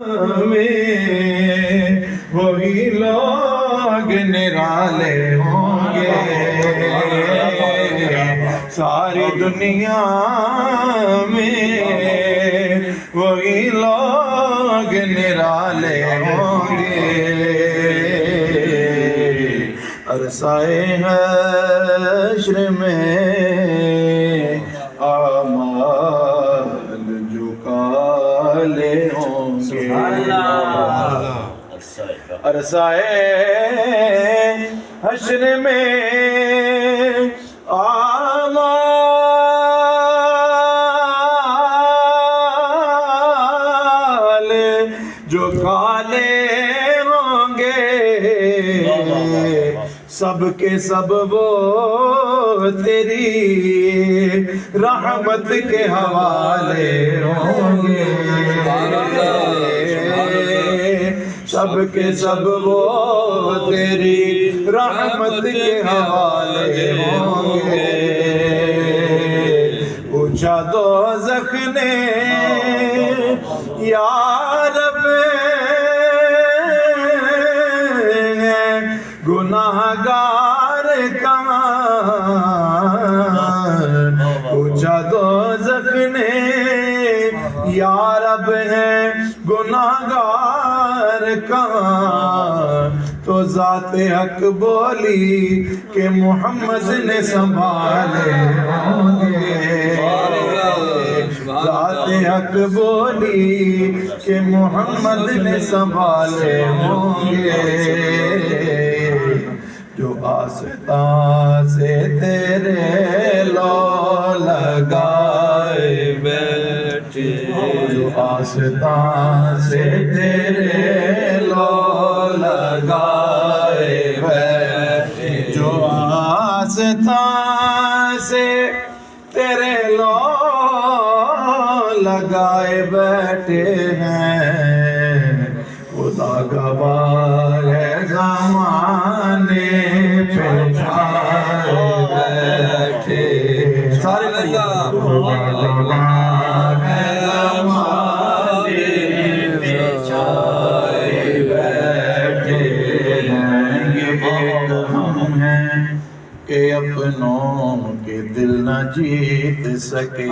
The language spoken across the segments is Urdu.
میں وہی لوگ نرالے ہوں گے، ساری دنیا میں وہی لوگ نرالے ہوں گے، عرصۂ حشر میں اعمال جو کالے ہوں گے، عرصۂ حشر میں اعمال جو کالے ہوں گے، سب کے سب وہ تیری رحمت کے حوالے ہوں گے، سب کے سب وہ تیری رحمت کے حوالے ہوں گے، پوچھا دوزخ نے یا رب گناہگار کہاں، پوچھا دوزخ نے یا رب ہے گناہگار کہاں، تو ذات حق بولی کہ محمد نے سنبھالے ہوں گے، ذات حق بولی کہ محمد نے سنبھالے ہوں گے، جو آستان سے تیرے لو لگائے بیٹھے، جو آستان سے تیرے لو لگائے بیٹھے، جو آستان سے تیرے لو لگائے بیٹھے ہیں، خدا گواہ ہے زمانے پہ چھائے بیٹھے، سارے خدا گواہ ہے زمانے پہ چھائے بیٹھے ہیں، یہ ایک ہم ہیں کہ اپنوں کے دل نہ جیت سکے،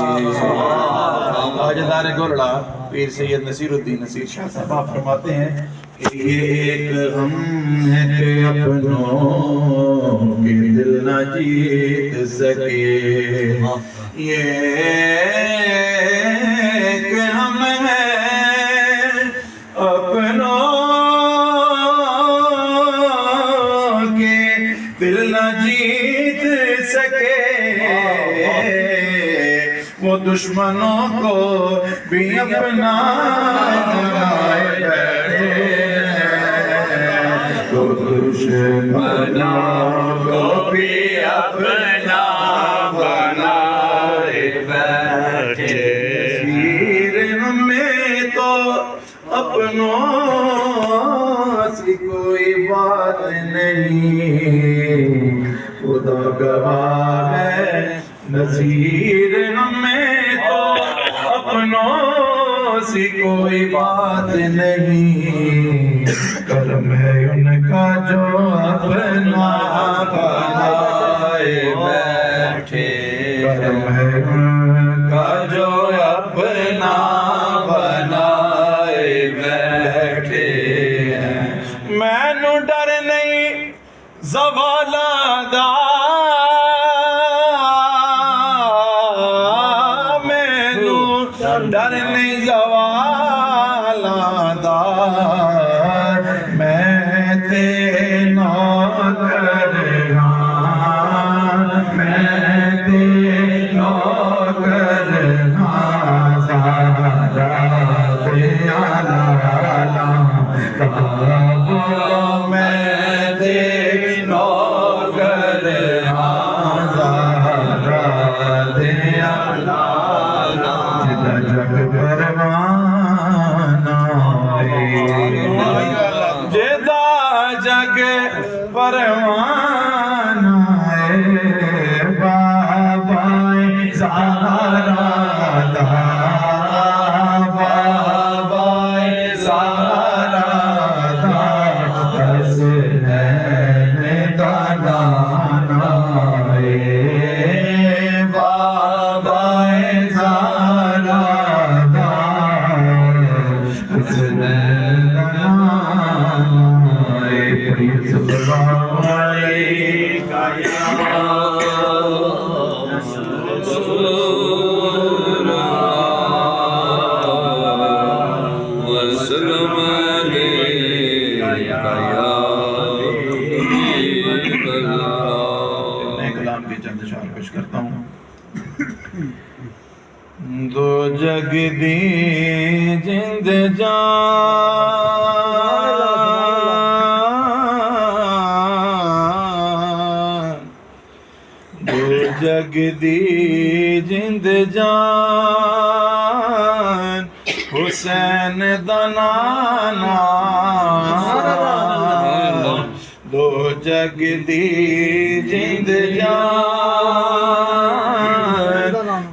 تاجدار گولڑا پیر سید نصیر الدین نصیر شاہ صاحب آپ فرماتے ہیں کہ یہ ایک غم ہے کہ اپنوں کے دل نہ جیت سکے، یہ ایک غم ہے اپنوں کے دل نہ جیت سکے، وہ دشمنوں کو بھی اپنا بنائے بیٹھے ہیں، وہ دشمنوں کو بھی اپنا بنائے بیٹھے، پیر ہمیں تو اپنوں سے کوئی بات نہیں، خدا گواہ ہے نذیر ہمیں تو اپنوں سے کوئی بات نہیں، کرم ہے ان کا جو اپنا بنائے بیٹھے، کرم ہے ان کا جو اپنا بنائے بیٹھے، میں نو ڈر نہیں زوالہ دا، ڈر نہیں زوالہ دا، میں تے نوکر ہاں، میں تے نوکر ہاں، زہرا دیا لالا تابو، میں تے نوکر ہاں، زہرا دیا لالا، جگ پروانہ جدا جگ پروانہ بابا زہرا دا، بابا زہرا حسنین دا نام اے پڑھی صلی اللہ علیہ یا رسول وسلم علیکہ یا حبیب اللہ۔ میں کلام کے چند اشعار پیش کرتا ہوں۔ دو جگ دی جند جان، دو جگ دی جند جان، حسین دا نانا، دو جگ دی جند جان،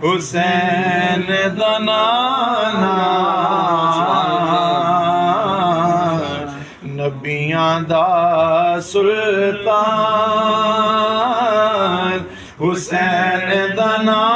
حسین دا نانا، نبیاں دا سلطان، حسین دا نانا۔